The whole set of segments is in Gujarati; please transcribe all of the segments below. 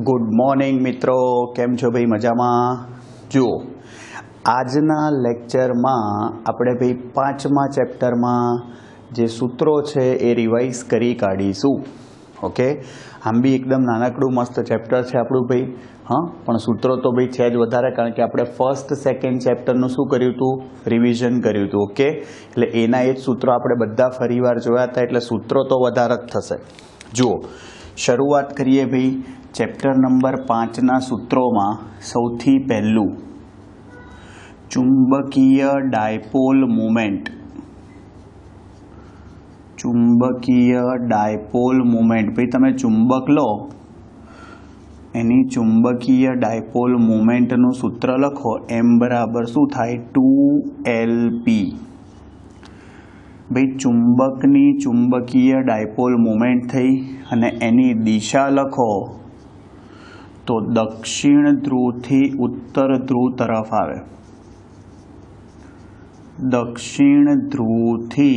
गुड मॉर्निंग मित्रों, केम छो भाई? मजामा? जुओ, आजना लेक्चर में आपणे भाई 5मा चेप्टर में जे सूत्रों छे ए रिवाइज करी काढीशुं। ओके, आम भी एकदम नानकड़ुं मस्त चेप्टर छे आपणुं भाई। हाँ, पण सूत्रों तो भाई छे ज वधारे, कारण के आपणे फर्स्ट सेकंड चेप्टरनुं शुं कर्युं हतुं? रिविजन कर्युं हतुं। ओके, એટલે એના એ જ सूत्रों આપણે બધા ફરીવાર જોયા હતા, એટલે सूत्रों तो વધારે જ થશે। जुओ, शुरुआत करिए भाई चैप्टर नंबर 5 ना सूत्रों में। सौथी पहलू चुंबकीय डायपोल मोमेंट। चुंबकीय डायपोल मोमेंट भाई तमे चुंबक लो, एनी चुंबकीय डायपोल मोमेंट नु सूत्र लखो, m बराबर शू थाय 2Lp। भाई चुंबकनी चुंबकीय डायपोल मोमेंट थई अने एनी दिशा लखो तो दक्षिण ध्रुव थी उत्तर ध्रुव तरफ आवे। दक्षिण ध्रुव थी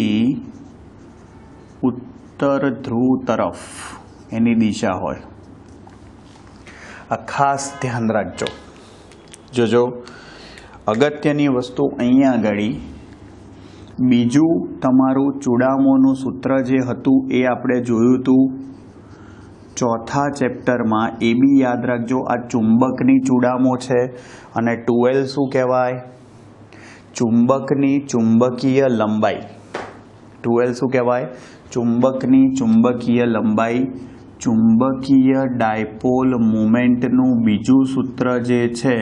उत्तर ध्रुव तरफ एनी दिशा होय। आ खास ध्यान राखजो। जोजो, अगत्यनी वस्तु अहींया आगळी बीजू तमारू चूड़ामोनुं सूत्र जे हतुं ए आपणे जोयुं हतुं चौथा चेप्टर में। ए बी याद रखजो, आ चुंबकनी चूड़ामो छे अने 2L शुं कहेवाय? चुंबकनी चुंबकीय लंबाई। 2L शुं कहेवाय? चुंबकनी चुंबकीय लंबाई। चुंबकीय डायपोल मोमेंटनुं बीजू सूत्र जे छे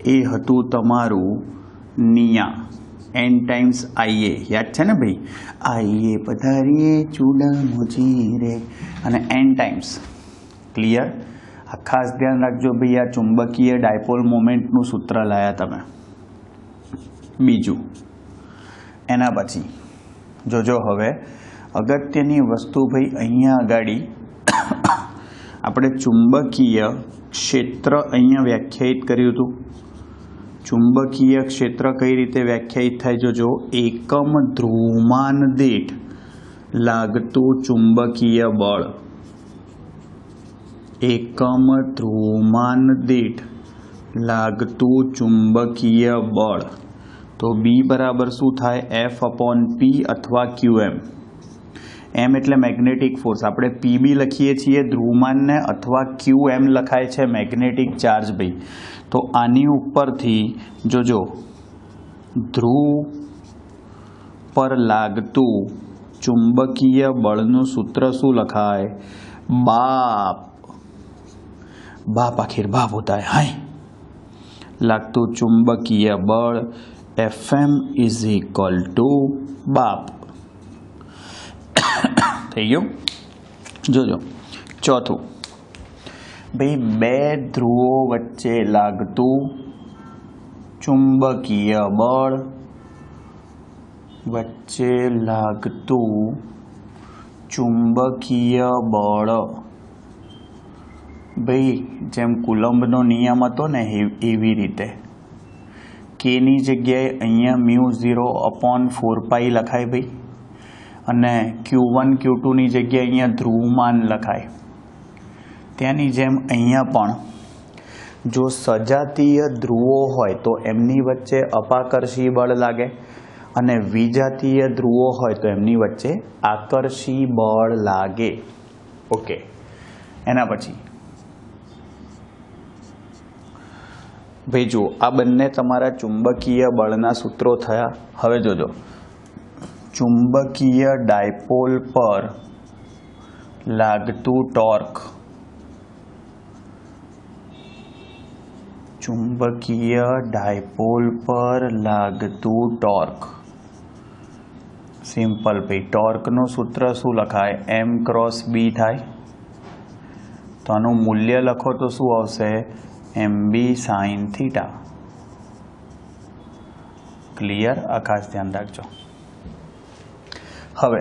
ए हतुं तमारू निया, n टाइम्स IA। याद छे ने भाई? आइए पधारिए चूड़ामो जीरे अने n टाइम्स। क्लियर? आ खास ध्यान राखजो भाई, आ चुंबकीय डायपोल मोमेंटनुं सूत्र लाया तमे। बीजू एना पछी जोजो, हवे अगत्यनी वस्तु भाई अहींया आगाड़ी आपणे चुंबकीय क्षेत्र अहींया व्याख्यायित कर्युं हतुं। चुंबकीय क्षेत्र कई रीते व्याख्यायित थाय? जोजो, एकम ध्रुवमान दीठ लागतुं चुंबकीय बळ। एकम ध्रुवमान दीठ लागतुं चुंबकीय बळ तो B बराबर शुं थाय? F/P अथवा QM। M एटले मैग्नेटिक फोर्स, आपणे PB लखीए छीए ध्रुवमान ने, अथवा QM लखाय छे मैग्नेटिक चार्ज भाई। तो आनी उपरथी जोजो, ध्रुव पर लागतुं चुंबकीय बळनुं सूत्र शुं लखाय? बाप। बाप आखिर बाप होता है। हाय, लागतुं चुंबकीय बळ Fm = बाप। થઈ ગયું? જોજો ચોથું ભાઈ, બે ધ્રુવો વચ્ચે લાગતું ચુંબકીય બળ, વચ્ચે લાગતું ચુંબકીય બળ ભાઈ જેમ કુલંબનો નિયમ હતો ને એવી રીતે K ની જગ્યાએ અહીંયા μ0/4π લખાય ભાઈ, અને Q1 Q2 ની જગ્યાએ અહીંયા ધ્રુવમાન લખાય। ત્યાંની જેમ અહીંયા પણ જો સજાતીય ધ્રુવો હોય તો એમની વચ્ચે અપાકર્ષી બળ લાગે, અને વિજાતીય ધ્રુવો હોય તો એમની વચ્ચે આકર્ષી બળ લાગે। ઓકે, એના પછી भाई जो आ बने तमारा चुंबकीय बळना सूत्रों थया। हवे जोजो, चुंबकीय डायपोल पर लागतुं टॉर्क। चुंबकीय डायपोल पर लागतुं टॉर्क सिंपल भाई। टॉर्क नो सूत्र शुं लखाय? M×B थाय। तो आनुं मूल्य लखो तो शुं आवशे? MB sin θ। क्लियर? आ खास ध्यान राखजो। हवे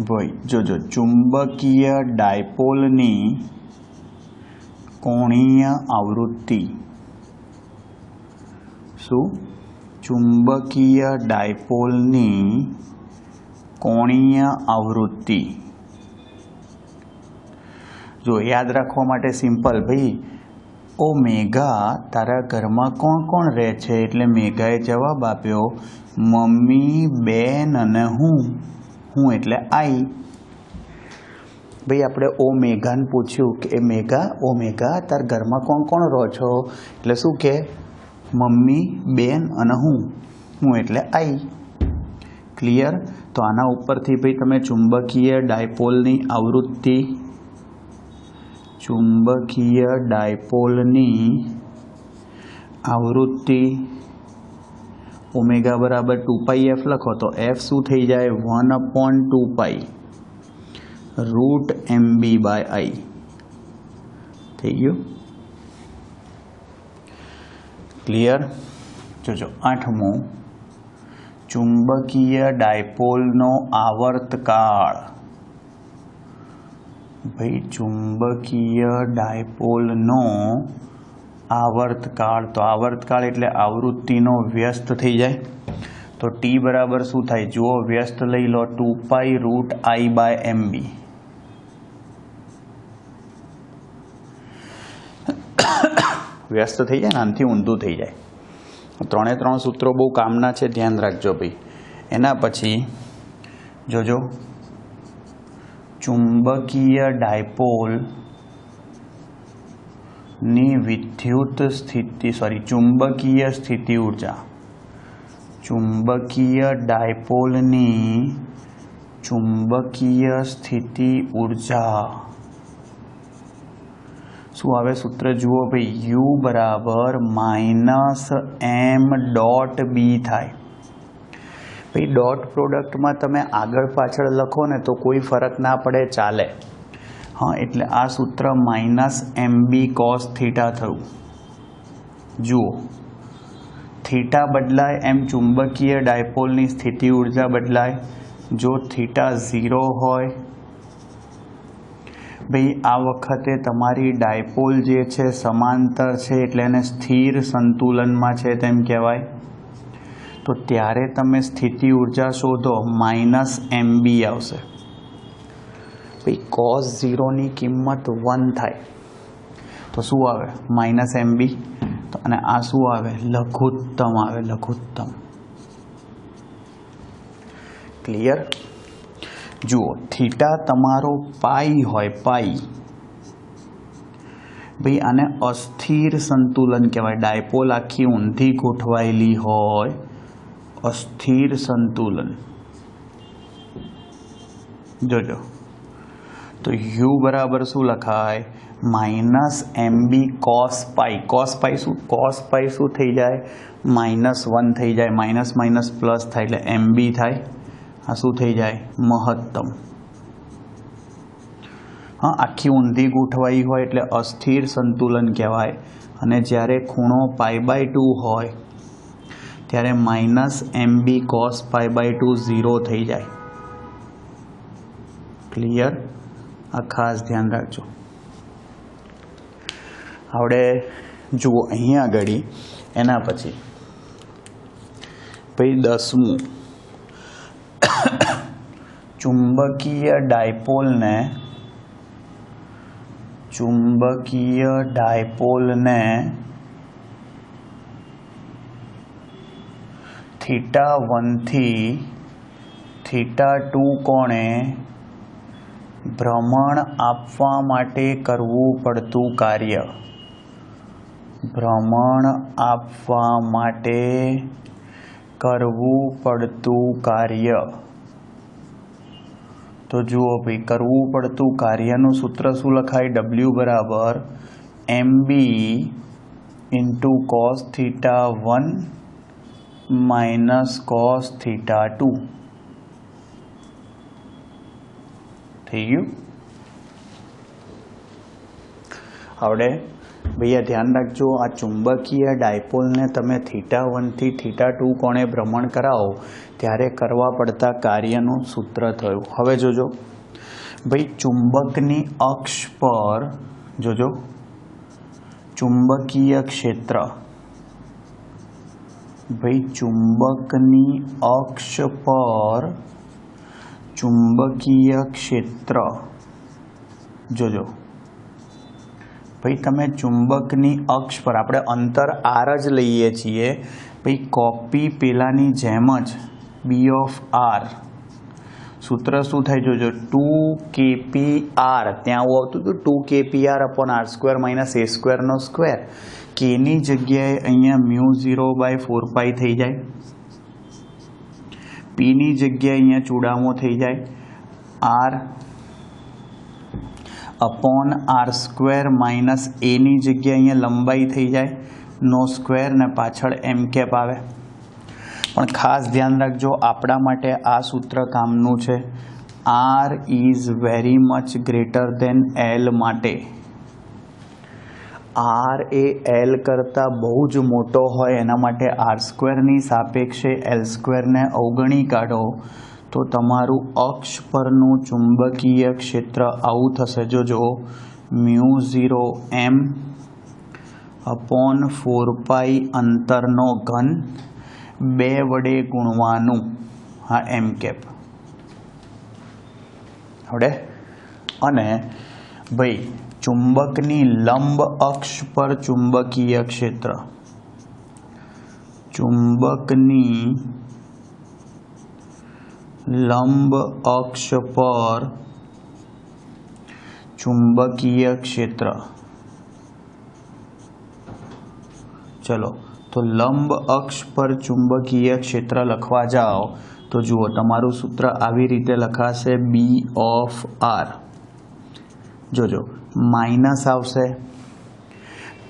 भाई जोजो, चुंबकीय डायपोलनी कोणीय आवृत्ति शू? चुंबकीय डायपोलनी कोणीय आवृत्ति જો યાદ રાખવા માટે સિમ્પલ ભાઈ, ઓ મેઘા તારા ઘરમાં કોણ કોણ રહે છે? એટલે મેઘાએ જવાબ આપ્યો મમ્મી, બેન અને હું એટલે આઈ. ભાઈ આપણે ઓ મેઘાને પૂછ્યું કે ઓ મેઘા તાર ઘરમાં કોણ કોણ રહો છો? એટલે શું કે મમ્મી, બેન અને હું એટલે આઈ. ક્લિયર? તો આના ઉપરથી ભાઈ તમે ચુંબકીય ડાયપોલની આવૃત્તિ ઓમેગા બરાબર 2πf લખો તો f શું થઈ જાય? 1/2π √MB/I થઈ ગયું. ક્લિયર? જોજો 8મું, ચુંબકીય ડાયપોલનો આવર્તકાળ. ભાઈ ચુંબકીય ડાયપોલનો આવર્તકાળ, તો આવર્તકાળ એટલે આવૃત્તિનો વ્યસ્ત થઈ જાય. તો t બરાબર શું થાય? જુઓ વ્યસ્ત લઈ લો 2π √I/MB. વ્યસ્ત થઈ જાય ને, આનાથી ઊંધું થઈ જાય. 3 સૂત્રો બહુ કામના છે, ધ્યાન રાખજો ભાઈ. એના પછી જોજો ચુંબકીય ડાયપોલની ચુંબકીય સ્થિતિ ઊર્જા. ચુંબકીય ડાયપોલની ચુંબકીય સ્થિતિ ઊર્જા શું આવે? સૂત્ર જુઓ ભાઈ, U બરાબર -m.b થાય. ભાઈ ડોટ પ્રોડક્ટમાં તમે આગળ પાછળ લખો ને તો કોઈ ફરક ના પડે, ચાલે. હા, એટલે આ સૂત્ર -mb cos થીટા થયું. જુઓ થીટા બદલાય એમ ચુંબકીય ડાયપોલની સ્થિતિ ઊર્જા બદલાય. જો થીટા 0 હોય ભાઈ આ વખતે તમારી ડાયપોલ જે છે સમાંતર છે એટલે એને સ્થિર સંતુલનમાં છે તેમ કહેવાય. તો ત્યારે તમે સ્થિતિ ઊર્જા શોધો, -mb આવશે. ભાઈ cos 0ની કિંમત 1 થાય તો શું આવે? -mb. અને આ શું આવે? લઘુત્તમ આવે, લઘુત્તમ. ક્લિયર? જુઓ થીટા તમારો પાઈ હોય, પાઈ. ભાઈ આને અસ્થિર સંતુલન કહેવાય. ડાયપોલ આખી ઊંધી ગોઠવાયેલી હોય, અસ્થિર સંતુલન. જોજો તો u બરાબર શું લખાય? -mb cos π. cos π શું થઈ જાય? -1 થઈ જાય. માઇનસ પ્લસ થાય એટલે mb થાય. આ શું થઈ જાય? મહત્તમ. હા, આખી ઊંધી ગોઠવાઈ હોય એટલે અસ્થિર સંતુલન કહેવાય. અને જ્યારે ખૂણો π/2 હોય ત્યારે -mb cos π/2 0 થઈ જાય. ક્લિયર? આ ખાસ ધ્યાન રાખજો. આપણે જુઓ અહીંયા આગળ એના પછી ભાઈ 10મું, ચુંબકીય ડાયપોલને θ1 થી θ2 કોણે ભ્રમણ આપવા માટે કરવું પડતું કાર્ય. ભ્રમણ આપવા માટે કરવું પડતું કાર્ય. તો જુઓ ભાઈ કરવું પડતું કાર્યનું સૂત્ર શું લખાય? W બરાબર MB × cos θ1 - cos θ2 થઈ ગયું. હવે ભૈયા ધ્યાન રાખજો, આ ચુંબકીય ડાયપોલને તમે θ1 થી θ2 કોણે ભ્રમણ કરાવો ત્યારે કરવા પડતા કાર્યનું સૂત્ર થયું. હવે જોજો ભાઈ ચુંબકની અક્ષ પર જોજો ચુંબકીય ક્ષેત્ર. ભાઈ ચુંબકની અક્ષ પર ચુંબકીય ક્ષેત્ર જોજો ભાઈ તમે ચુંબકની અક્ષ પર આપણે અંતર આર જ લઈએ છીએ, ભાઈ કોપી પેલાની જેમ જ બી ઓફ આર, સૂત્ર શું થાય જોજો, 2kpr, ત્યાં આવું આવતું હતું 2kpr upon R square minus a સ્ક્વેરનો સ્ક્વેર, કેની જગ્યાએ અહીંયા μ0/4π થઈ જાય, પીની જગ્યાએ અહીંયા ચૂડામો થઈ જાય R upon R square minus એની જગ્યાએ અહીંયા લંબાઈ થઈ જાય નો સ્ક્વેર ને પાછળ એમ કેપ આવે. પણ ખાસ ધ્યાન રાખજો, આપણા માટે આ સૂત્ર કામનું છે. R is very much greater than L માટે આર એ એલ કરતાં બહુ જ મોટો હોય એના માટે આર સ્ક્વેરની સાપેક્ષે એલ સ્ક્વેરને અવગણી કાઢો તો તમારું અક્ષ પરનું ચુંબકીય ક્ષેત્ર આવું થશે. જોજો μ0m અપોન 4π અંતરનો ઘન 2 વડે ગુણવાનું હા એમ કેપ આવડે. અને ભાઈ ચુંબકની લંબ અક્ષ પર ચુંબકીય ક્ષેત્ર, ચુંબકની લંબ અક્ષ પર ચુંબકીય ક્ષેત્ર, ચલો તો લંબ અક્ષ પર ચુંબકીય ક્ષેત્ર લખવા જાઓ તો જુઓ તમારું સૂત્ર આવી રીતે લખાશે બી ઓફ આર, જોજો માઇનસ આવશે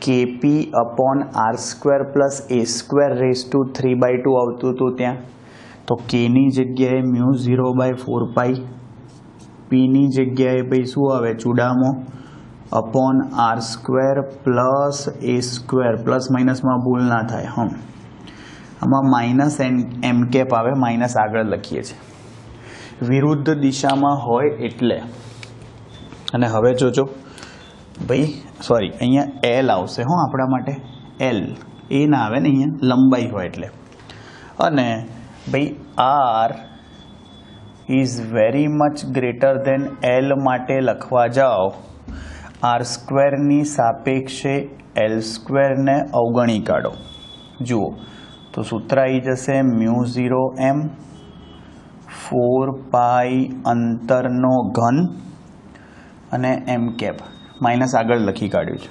KP upon R square plus a square raise to 3/2 આવતું હતું ત્યાં, તો કેની જગ્યાએ μ0/4π, પીની જગ્યાએ ભાઈ શું આવે ચૂડામો upon R square plus a square, plus માઇનસમાં ભૂલ ના થાય. આમાં માઇનસ એમ કેપ આવે, માઇનસ આગળ લખીએ છીએ વિરુદ્ધ દિશામાં હોય એટલે. અને હવે જોજો ભાઈ સોરી અહીંયા એલ આવશે આપણા માટે, એલ એ ના આવે ને અહીંયા લંબાઈ હોય એટલે. અને ભાઈ R is very much greater than L માટે લખવા જાઓ આર સ્ક્વેરની સાપેક્ષે એલ સ્ક્વેરને અવગણી કાઢો. જુઓ તો સૂત્ર આવી જશે μ0m 4π અંતરનો ઘન અને એમ કેપ, માઇનસ આગળ લખી કાઢ્યું છે.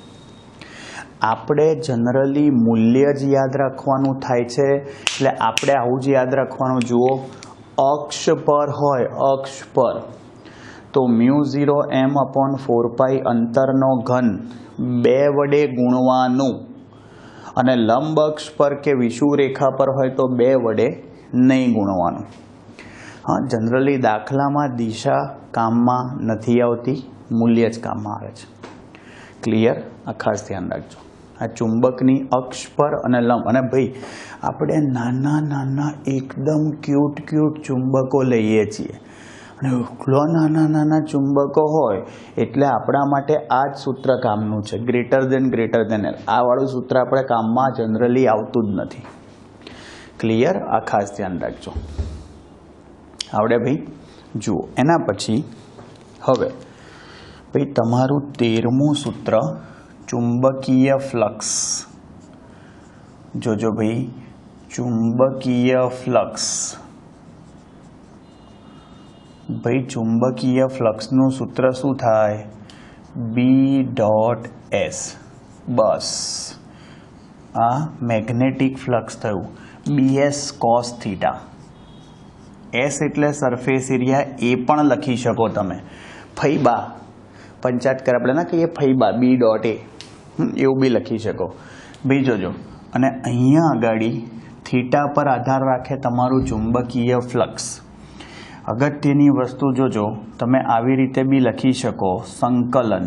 આપણે જનરલી મૂલ્ય જ યાદ રાખવાનું થાય છે એટલે આપણે આવું જ યાદ રાખવાનું. જુઓ અક્ષ પર હોય, અક્ષ પર તો μ0m અપોન 4π અંતરનો ઘન 2 વડે ગુણવાનું, અને લંબ અક્ષ પર કે વિષુવ રેખા પર હોય તો 2 વડે નહીં ગુણવાનું. હા, જનરલી દાખલામાં દિશા કામમાં નથી આવતી, મૂલ્ય જ કામમાં આવે છે. ક્લિયર? આ ખાસ ધ્યાન રાખજો. આ ચુંબકની અક્ષ પર અને લંબ, અને ભાઈ આપણે નાના નાના એકદમ ક્યુટ ચુંબકો લઈએ છીએ અને એટલો નાના ચુંબકો હોય એટલે આપણા માટે આ જ સૂત્ર કામનું છે, ગ્રેટર દેન એલ. આ વાળું સૂત્ર આપણે કામમાં જનરલી આવતું જ નથી. ક્લિયર? આ ખાસ ધ્યાન રાખજો. આવડે ભાઈ? જુઓ એના પછી હવે ભાઈ તમારું 13મું સૂત્ર ચુંબકીય ફ્લક્સ. જોજો ભાઈ ચુંબકીય ફ્લક્સ, ભાઈ ચુંબકીય ફ્લક્સનું સૂત્ર શું થાય? B.S. બસ આ મેગ્નેટિક ફ્લક્સ થયું, BS cos થીટા. S એટલે સરફેસ એરિયા, એ પણ લખી શકો તમે. ફૈબા પંચાયત કરે આપણે ના કહીએ ફૈબા, B.A એવું બી લખી શકો. ભાઈ જોજો, અને અહીંયા આગળ થીટા પર આધાર રાખે તમારું ચુંબકીય ફ્લક્સ. અગત્યની વસ્તુ જોજો, તમે આવી રીતે બી લખી શકો સંકલન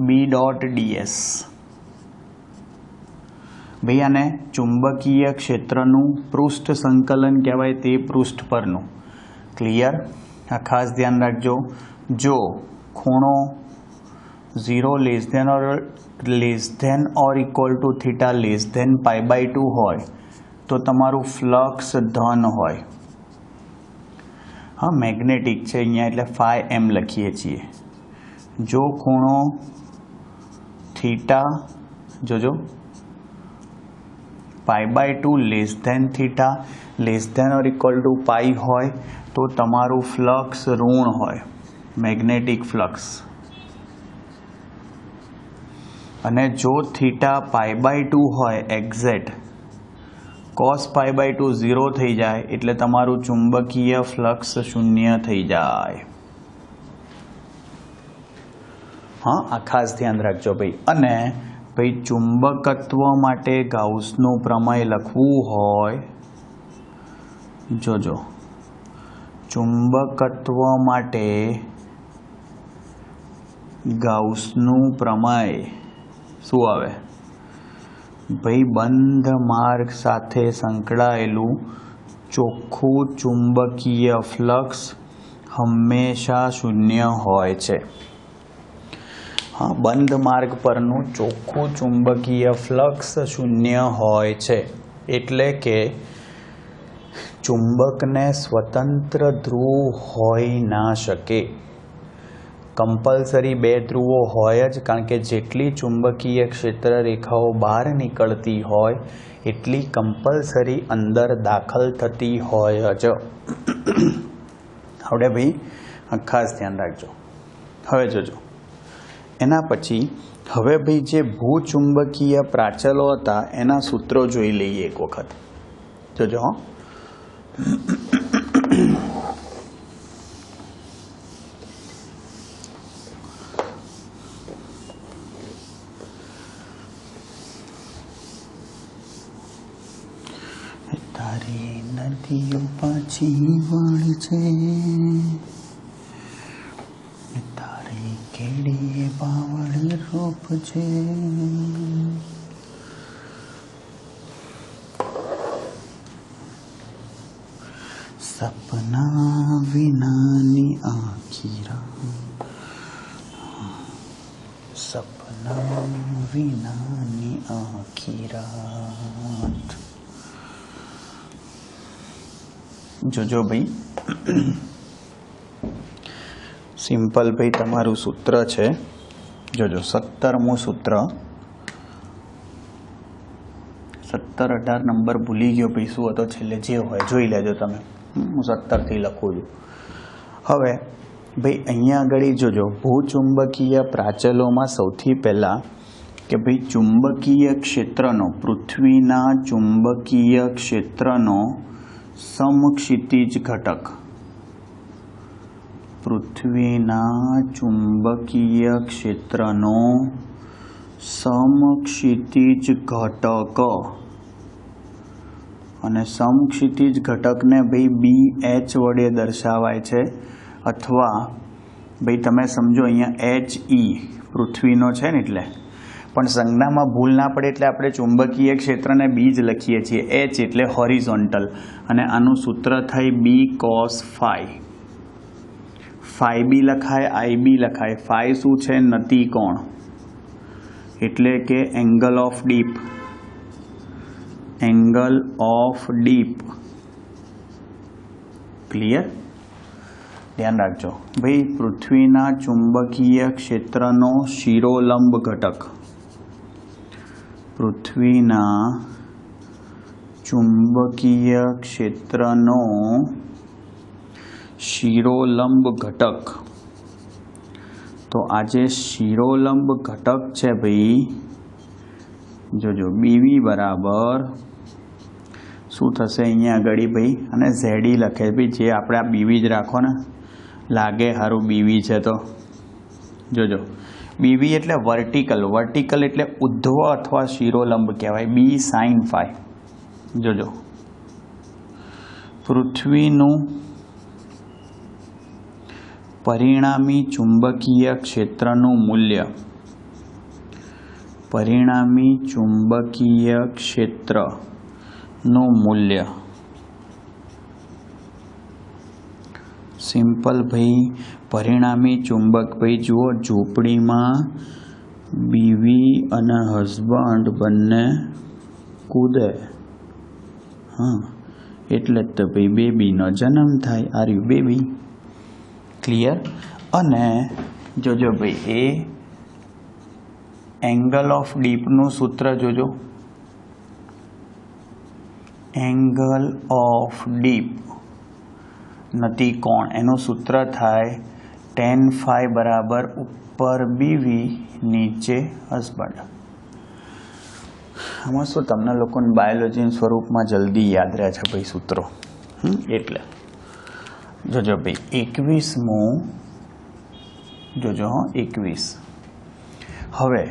B.DS. ભાઈ આને ચુંબકીય ક્ષેત્રનું પૃષ્ઠ સંકલન કહેવાય, તે પૃષ્ઠ પરનું. ક્લિયર? આ ખાસ ધ્યાન રાખજો. જો ખૂણો 0 < થીટા π/2 હોય તો તમારું ફ્લક્સ ધન હોય. હા, મેગ્નેટિક છે અહીંયા એટલે φm લખીએ છીએ. જો ખૂણો થીટા જોજો π/2 less than theta less than or equal to pi હોય તો તમારું ફ્લક્સ ઋણ હોય, મેગ્નેટિક ફ્લક્સ. અને જો થીટા π/2 હોય એક્ઝેક્ટ cos π/2 0 થઈ જાય એટલે તમારું ચુંબકીય ફ્લક્સ શૂન્ય થઈ જાય. હા, આ ખાસ ધ્યાન રાખજો ભાઈ. અને ભાઈ ચુંબકત્વ માટે ગાઉસનું પ્રમેય લખવું હોય, જોજો ચુંબકત્વ માટે ગાઉસનું પ્રમેય શું આવે ભાઈ? બંધ માર્ગ સાથે સંકળાયેલું ચોખ્ખું ચુંબકીય ફ્લક્સ હંમેશા શૂન્ય હોય છે. હા, બંધ માર્ગ પરનું ચોખ્ખું ચુંબકીય ફ્લક્સ શૂન્ય હોય છે. એટલે કે ચુંબકને સ્વતંત્ર ધ્રુવ હોઈ ના શકે. કમ્પલસરી બે ધ્રુવો હોય જ, કારણ કે જેટલી ચુંબકીય ક્ષેત્ર રેખાઓ બહાર નીકળતી હોય એટલી કમ્પલસરી અંદર દાખલ થતી હોય જ. આવડે ભાઈ? ખાસ ધ્યાન રાખજો. હવે જોજો એના પછી હવે ભાઈ જે ભૂચુંબકીય પ્રાચલો હતા એના સૂત્રો જોઈ લઈએ એક વખત. જોજો હો. તારી નદીઓ પાછી વળ છે, તારી કેડીએ બાવળ રૂપ છે. સપના વિનાની આખી રાત, સપના વિનાની આખી રાત. જોજો ભાઈ, સિમ્પલ ભાઈ તમારું સૂત્ર છે. જોજો 17મું સૂત્ર, 17, 18 નંબર ભૂલી ગયો ભાઈ શું હતો છેલ્લે, જે હોય જોઈ લેજો તમે. હું 17થી લખું છું. હવે ભાઈ અહીંયા આગળ જોજો ભૂચુંબકીય પ્રાચલોમાં સૌથી પહેલાં કે ભાઈ ચુંબકીય ક્ષેત્રનો, પૃથ્વીના ચુંબકીય ક્ષેત્રનો સમક્ષિતિજ ઘટક, પૃથ્વીના ચુંબકીય ક્ષેત્રનો સમક્ષિતિજ ઘટક, અને સમક્ષિતિજ ઘટકને ભાઈ BH વડે દર્શાવાય છે. અથવા ભાઈ તમે સમજો અહીંયા HE પૃથ્વીનો છે ને, એટલે પણ સંજ્ઞામાં ભૂલ ના પડે એટલે આપણે ચુંબકીય ક્ષેત્રને B જ લખીએ છીએ. H એટલે હોરિઝોન્ટલ, અને આનું સૂત્ર થાય B cos phi. phi B લખાય, IB લખાય. phi શું છે? નતિ કોણ, એટલે કે angle of deep, angle of deep. Clear? ધ્યાન રાખજો ભાઈ. પૃથ્વીના ચુંબકીય ક્ષેત્રનો શિરોલંબ ઘટક, પૃથ્વીના ચુંબકીય ક્ષેત્રનો શિરોલંબ ઘટક. તો આ જે શિરોલંબ ઘટક છે ભાઈ, જોજો BV બરાબર શું થશે અહીંયા આગળ ભાઈ, અને ZE લખે ભાઈ, જે આપણે આ BV જ રાખો ને, લાગે સારું BV છે તો. જોજો BV એટલે વર્ટિકલ, વર્ટિકલ એટલે ઉધ્વ અથવા શિરોલંબ કહેવાય, B sin phi. જોજો પૃથ્વીનું પરિણામી ચુંબકીય ક્ષેત્રનું મૂલ્ય, પરિણામી ચુંબકીય ક્ષેત્રનું મૂલ્ય સિમ્પલ ભાઈ. પરિણામી ચુંબક ભાઈ જુઓ, ઝૂંપડીમાં બીવી અને હસબન્ડ બંને કૂદે, હા એટલે જ તો ભાઈ બેબીનો જન્મ થાય. Are you baby? ક્લિયર? અને જોજો ભાઈ એંગલ ઓફ ડીપનું સૂત્ર જોજો. એંગલ ઓફ ડીપ નથી કોણ, એનું સૂત્ર થાય tan phi બરાબર ઉપર બીવી નીચે હસબન્ડ. આમાં શું તમને લોકોને બાયોલોજી સ્વરૂપમાં જલ્દી યાદ રહે છે ભાઈ સૂત્રો. એટલે જોજો ભાઈ 21મું જોજો. 21 હવે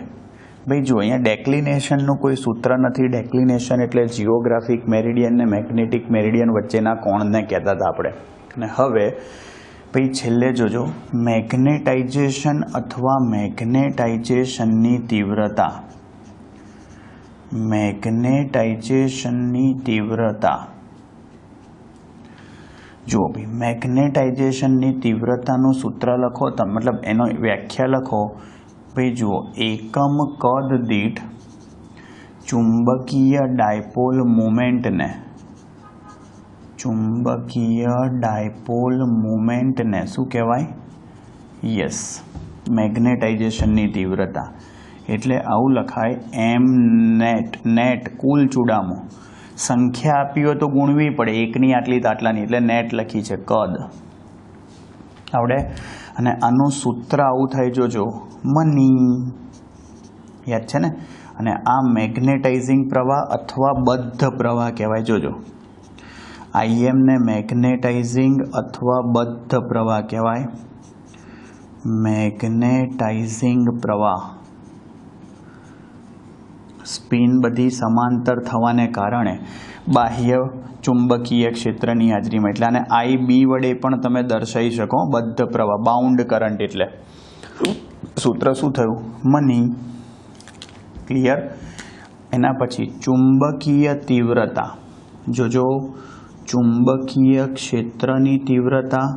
ભાઈ જો અહીંયા ડેક્લિનેશનનું કોઈ સૂત્ર નથી. ડેક્લિનેશન એટલે જીઓગ્રાફિક મેરિડિયન ને મેગ્નેટિક મેરિડિયન વચ્ચેના કોણને કહેતા હતા આપણે. અને હવે ભાઈ છેલ્લે જોજો મેગ્નેટાઇઝેશન અથવા મેગ્નેટાઇઝેશનની તીવ્રતા. મેગ્નેટાઇઝેશનની તીવ્રતા જુઓ ભાઈ, મેગ્નેટાઇઝેશનની તીવ્રતાનું સૂત્ર લખો તમે, મતલબ એનો વ્યાખ્યા લખો ભાઈ. જુઓ એકમ કદ દીઠ ચુંબકીય ડાયપોલ મુમેન્ટને શું કહેવાય? યસ, મેગ્નેટાઇઝેશનની તીવ્રતા. એટલે આવું લખાય એમ નેટ. નેટ કુલ ચૂડામો. સંખ્યા આપી હોય તો ગુણવી પડે, એકની આટલી તો આટલાની, એટલે નેટ લખી છે કદ. આવડે? અને આનું સૂત્ર આવું થાય જોજો, મની. યાદ છે ને? અને આ મેગ્નેટાઇઝિંગ પ્રવાહ અથવા બદ્ધ પ્રવાહ કહેવાય. જોજો IM ને મેગ્નેટાઇઝિંગ અથવા બદ્ધ પ્રવાહ કહેવાય. મેગ્નેટાઇઝિંગ પ્રવાહ. સ્પિન બધી સમાંતર થવાને કારણે બાહ્ય ચુંબકીય ક્ષેત્રની હાજરીમાં, એટલે આને IB વડે પણ તમે દર્શાવી શકો. બદ્ધ પ્રવાહ, બાઉન્ડ કરંટ. એટલે સૂત્ર શું થયું? મની. ક્લિયર? એના પછી ચુંબકીય તીવ્રતા. જોજો ચુંબકીય ક્ષેત્રની તીવ્રતા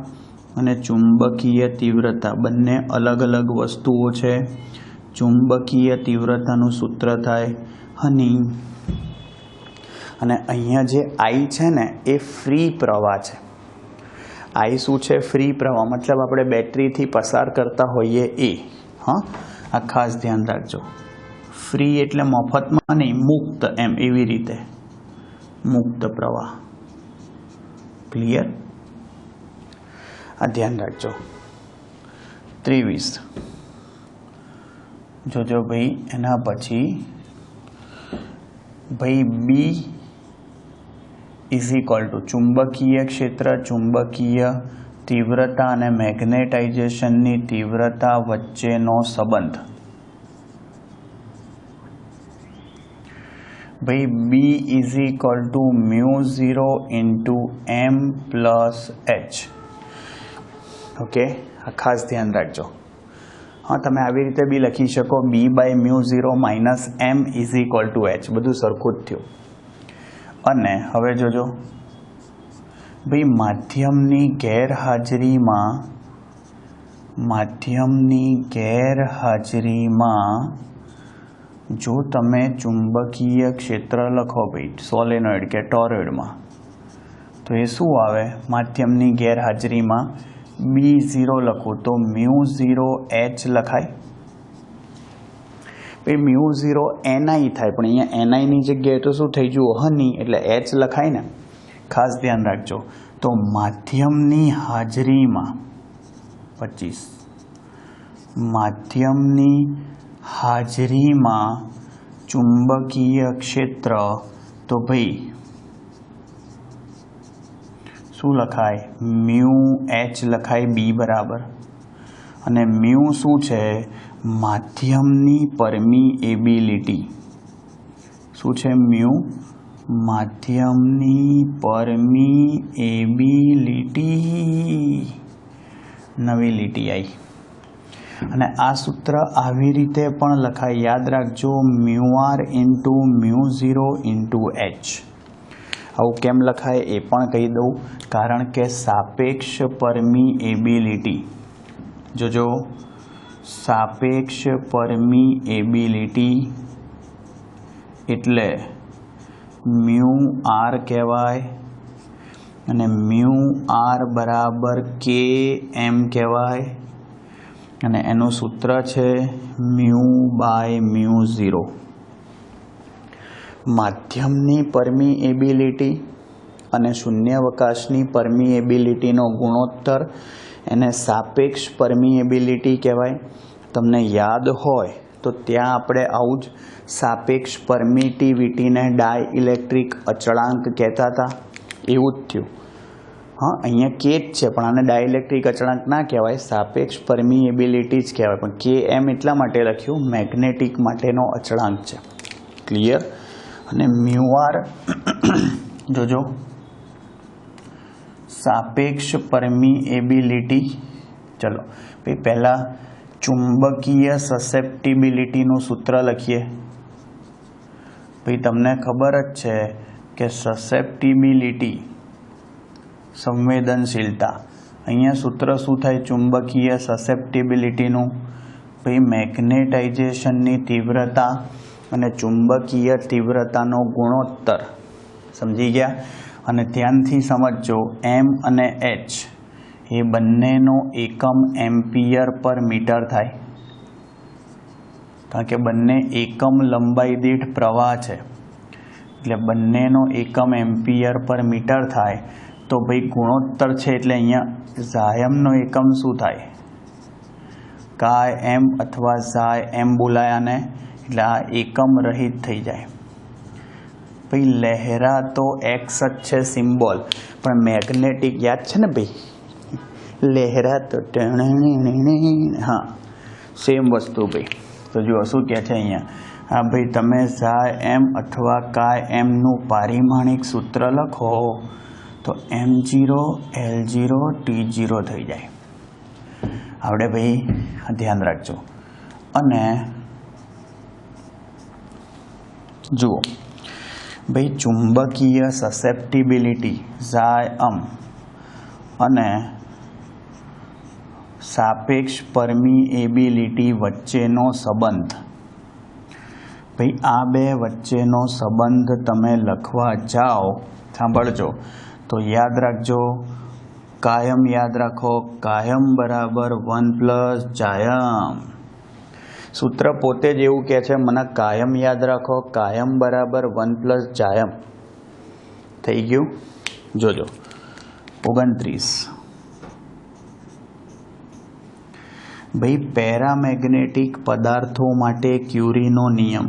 અને ચુંબકીય તીવ્રતા બંને અલગ અલગ વસ્તુઓ છે. ચુંબકીય તીવ્રતાનું સૂત્ર થાય હની. અને અહીંયા જે I છે ને એ ફ્રી પ્રવાહ છે. I શું છે? ફ્રી પ્રવાહ. મતલબ આપણે બેટરીથી પસાર કરતા હોઈએ એ. હા, આ ખાસ ધ્યાન રાખજો. ફ્રી એટલે મફતમાં નહીં, મુક્ત, એમ એવી રીતે મુક્ત પ્રવાહ. ક્લિયર? આ ધ્યાન રાખજો. 23 જોજો ભાઈ. એના પછી ભાઈ B ઇઝ ઇક્વલ ટુ ચુંબકીય ક્ષેત્ર, ચુંબકીય તીવ્રતા અને મેગ્નેટાઇઝેશનની તીવ્રતા વચ્ચેનો સંબંધ. ભાઈ B is equal to μ0 into M plus H. Okay, આ ખાસ ધ્યાન રાખજો. હા, તમે આવી રીતે બી લખી શકો, B/μ0 minus M is equal two H. બધું સરખું જ થયું. અને હવે જોજો ભાઈ, માધ્યમની ગેરહાજરીમાં જો તમે ચુંબકીય ક્ષેત્ર લખો ભાઈ સોલેનોઇડ કે ટોરોઇડમાં, તો એ શું આવે? માધ્યમની ગેરહાજરીમાં B0 લખો તો μ0H લખાય. ભાઈ μ0 NI થાય, પણ અહીંયા NI ની જગ્યાએ તો શું થઈ જુઓ? હની. એટલે H લખાય ને. ખાસ ધ્યાન રાખજો. તો માધ્યમની હાજરીમાં 25 માધ્યમની હાજરીમાં ચુંબકીય ક્ષેત્ર, તો ભાઈ શું લખાય? μH લખાય B બરાબર. અને મ્યુ શું છે? માધ્યમની પરમિએબિલિટી. શું છે મ્યુ? માધ્યમની પરમિએબિલિટી. નવી લીટી આવી. અને આ સૂત્ર આવી રીતે પણ લખાય, યાદ રાખજો, μr ઇન્ટુ μ0 ઇન્ટુ H. આવું કેમ લખાય એ પણ કહી દઉં. કારણ કે સાપેક્ષ પરમિએબિલિટી. જોજો, સાપેક્ષ પરમિએબિલિટી એટલે μr કહેવાય. અને μr બરાબર Km કહેવાય. અને એનું સૂત્ર છે μ/μ0. માધ્યમની પરમિએબિલિટી અને શૂન્યાવકાશની પરમિએબિલિટીનો ગુણોત્તર એને સાપેક્ષ પરમિએબિલિટી કહેવાય. તમને યાદ હોય તો ત્યાં આપણે આવું જ સાપેક્ષ પરમિટિવિટીને ડાયઇલેક્ટ્રિક અચળાંક કહેતા હતા. એવું જ થયું. હા, અહીંયા કે જ છે પણ આને ડાયઇલેક્ટ્રિક અચળાંક ના કહેવાય, સાપેક્ષ પરમિએબિલિટી જ કહેવાય. પણ કે એમ એટલા માટે લખ્યું, મેગ્નેટિક માટેનો અચળાંક છે. ક્લિયર? અને μr જોજો, સાપેક્ષ પરમિએબિલિટી. ચલો ભાઈ, પહેલાં ચુંબકીય સસેપ્ટિબિલિટીનું સૂત્ર લખીએ. ભાઈ તમને ખબર જ છે કે સસેપ્ટિબિલિટી સંવેદનશીલતા. અહીંયા સૂત્ર શું થાય ચુંબકીય સસેપ્ટિબિલિટીનું? ભાઈ મેગ્નેટાઇઝેશનની તીવ્રતા અને ચુંબકીય તીવ્રતાનો ગુણોત્તર. સમજી ગયા? અને ધ્યાનથી સમજજો, એમ અને એચ એ બંનેનો એકમ એમ્પિયર પર મીટર થાય, કારણ કે બંને એકમ લંબાઈ દીઠ પ્રવાહ છે, એટલે બંનેનો એકમ એમ્પિયર પર મીટર થાય. તો ભાઈ ગુણોત્તર છે એટલે અહીંયા ઝાયમનો એકમ શું થાય? કાય એમ અથવા ઝાય એમ બોલાયાને, એટલે આ એકમ રહિત થઈ જાય. ભાઈ લહેરા તો એક્સ જ છે સિમ્બોલ, પણ મેગ્નેટિક યાદ છે ને ભાઈ, લહેરા તો હા સેમ વસ્તુ ભાઈ. તો જુઓ શું કહે છે અહીંયા. હા ભાઈ, તમે ઝાય એમ અથવા કાય એમનું પારિમાણિક સૂત્ર લખો તો m0 L0 T0 થઈ જાય. આવડે ભાઈ? ધ્યાન રાખજો. અને જુઓ ભાઈ, ચુંબકીય સસેપ્ટિબિલિટી ઝાયમ અને સાપેક્ષ પરમિએબિલિટી વચ્ચેનો સંબંધ. ભાઈ આ બે વચ્ચેનો સંબંધ તમે લખવા જાઓ, સાંભળજો તો યાદ રાખજો, કાયમ યાદ રાખો, કાયમ બરાબર 1 + જાયમ. સૂત્ર પોતે જ એવું કહે છે, મને કાયમ યાદ રાખો, કાયમ બરાબર 1 + જાયમ. થઈ ગયું? જોજો 29. ભાઈ પેરામેગ્નેટિક પદાર્થો માટે ક્યુરીનો નિયમ.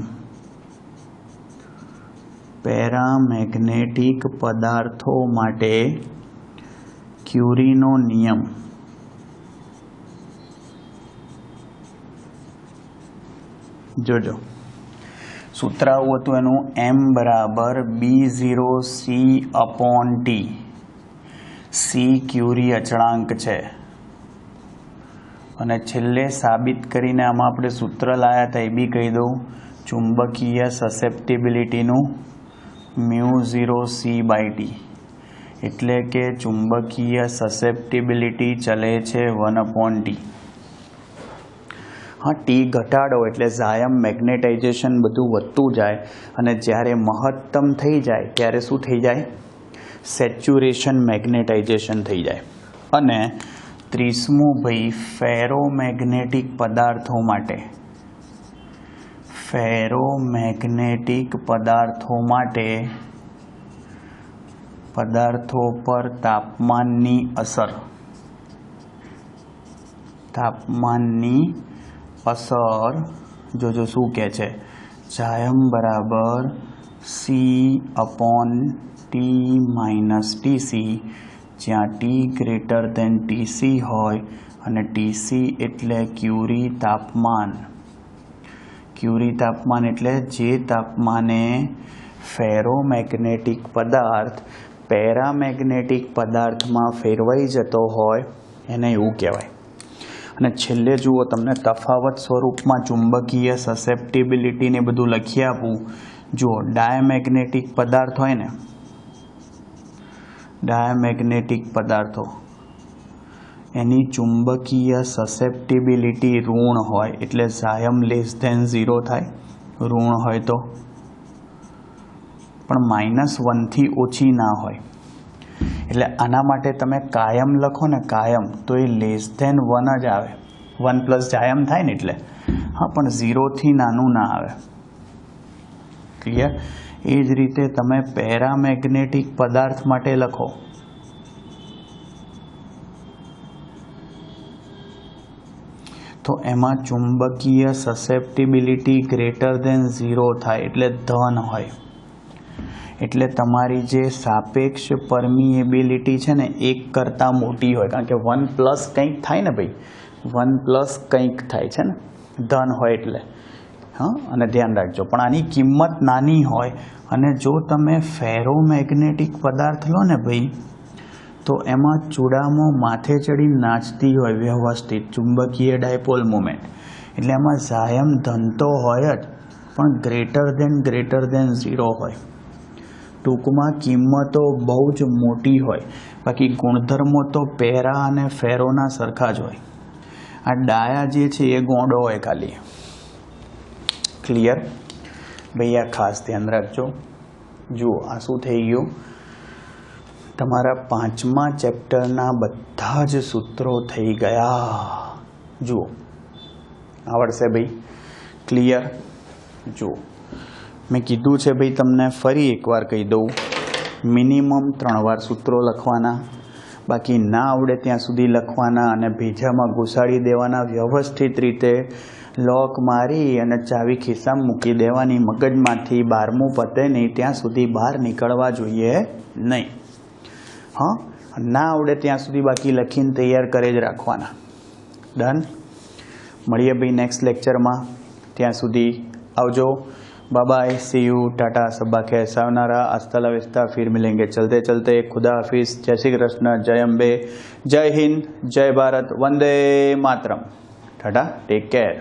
પેરામેગ્નેટિક પદાર્થો માટે ક્યુરીનો નિયમ. જોજો સૂત્ર આવું હતું એનું, m બરાબર B0C/T. C ક્યુરી અચળાંક છે. અને છેલ્લે સાબિત કરીને આમાં આપણે સૂત્ર લાયા હતા એ બી કહી દઉં, ચુંબકીય સસેપ્ટિબિલિટીનું μ0C/T. એટલે કે ચુંબકીય સસેપ્ટિબિલિટી ચલે છે 1/T. હા, ટી ઘટાડો એટલે ઝાયમ મેગ્નેટાઇઝેશન બધું વધતું જાય, અને જ્યારે મહત્તમ થઈ જાય ત્યારે શું થઈ જાય? સેચ્યુરેશન મેગ્નેટાઇઝેશન થઈ જાય. અને 30મું ભાઈ, ફેરોમેગ્નેટિક પદાર્થો માટે. ફેરોમેગ્નેટિક પદાર્થો માટે પદાર્થો પર તાપમાનની અસર. તાપમાનની અસર જોજો શું કહે છે, ઝાયમ બરાબર C/T - Tc, જ્યાં T > Tc હોય, અને Tc એટલે ક્યુરી તાપમાન. ક્યુરી તાપમાન એટલે જે તાપમાને ફેરોમેગ્નેટિક પદાર્થ પેરામેગ્નેટિક પદાર્થમાં ફેરવાઈ જતો હોય એને એવું કહેવાય. અને છેલ્લે જુઓ, તમને તફાવત સ્વરૂપમાં ચુંબકીય સસેપ્ટિબિલિટીને બધું લખી આપું. જુઓ, ડાયમેગ્નેટિક પદાર્થ હોય ને, ડાયમેગ્નેટિક પદાર્થો એની ચુંબકીય સસેપ્ટિબિલિટી ઋણ હોય, એટલે ઝાયમ <0 થાય ઋણ હોય તો, પણ -1 થી ઓછી ના હોય. એટલે આના માટે તમે કાયમ લખો ને, કાયમ, તો એ <1 જ આવે. 1 પ્લસ જાયમ થાય ને એટલે હા, પણ 0થી નાનું ના આવે. ક્લિયર? એ જ રીતે તમે પેરામેગ્નેટિક પદાર્થ માટે લખો. તો એમાં ચુંબકીય સસેપ્ટિબિલિટી ગ્રેટર દેન 0 થાય એટલે ધન હોય. એટલે તમારી જે સાપેક્ષ પરમિએબિલિટી છે ને 1 કરતાં મોટી હોય, કારણ કે 1 પ્લસ કંઈક થાય ને ભાઈ, 1 પ્લસ કંઈક થાય છે ને, ધન હોય એટલે. હા, અને ધ્યાન રાખજો, પણ આની કિંમત નાની હોય. અને જો તમે ફેરોમેગ્નેટિક પદાર્થ લો ને ભાઈ, તો એમાં ચૂડામો માથે ચડી નાચતી હોય વ્યવસ્થિત, ચુંબકીય ડાયપોલ મોમેન્ટ. એટલે એમાં જાયમ ધન તો હોય જ, પણ ગ્રેટર દેન 0 હોય. ટૂંકમાં કિંમતો બહુ જ મોટી હોય. બાકી ગુણધર્મો તો પેરા અને ફેરોના સરખા જ હોય. આ ડાયા જે છે એ ગોંડો હોય ખાલી. ક્લિયર? ભાઈ આ ખાસ ધ્યાન રાખજો. જુઓ આ શું થઈ ગયું, તમારા 5મા ચેપ્ટરના બધા જ સૂત્રો થઈ ગયા. જુઓ આવડશે ભાઈ? ક્લિયર? જુઓ મેં કીધું છે ભાઈ, તમને ફરી એકવાર કહી દઉં, મિનિમમ 3 વાર સૂત્રો લખવાના, બાકી ના આવડે ત્યાં સુધી લખવાના અને ભેજામાં ઘુસાડી દેવાના. વ્યવસ્થિત રીતે લોક મારી અને ચાવી ખિસ્સામાં મૂકી દેવાની. મગજમાંથી 12મું પતે નહીં ત્યાં સુધી બહાર નીકળવા જોઈએ નહીં. હા, ના આવડે ત્યાં સુધી બાકી લખીને તૈયાર કરી જ રાખવાના. ડન? મળીએ ભાઈ નેક્સ્ટ લેક્ચરમાં. ત્યાં સુધી આવજો. Bye bye, see you, tata, सबा खैर, सावनारा, हस्ता ला विस्ता, फिर मिलेंगे चलते चलते. खुदा हाफिज, जय श्री कृष्ण, जय अम्बे, जय हिंद, जय भारत, वंदे मातरम. Tata, take care.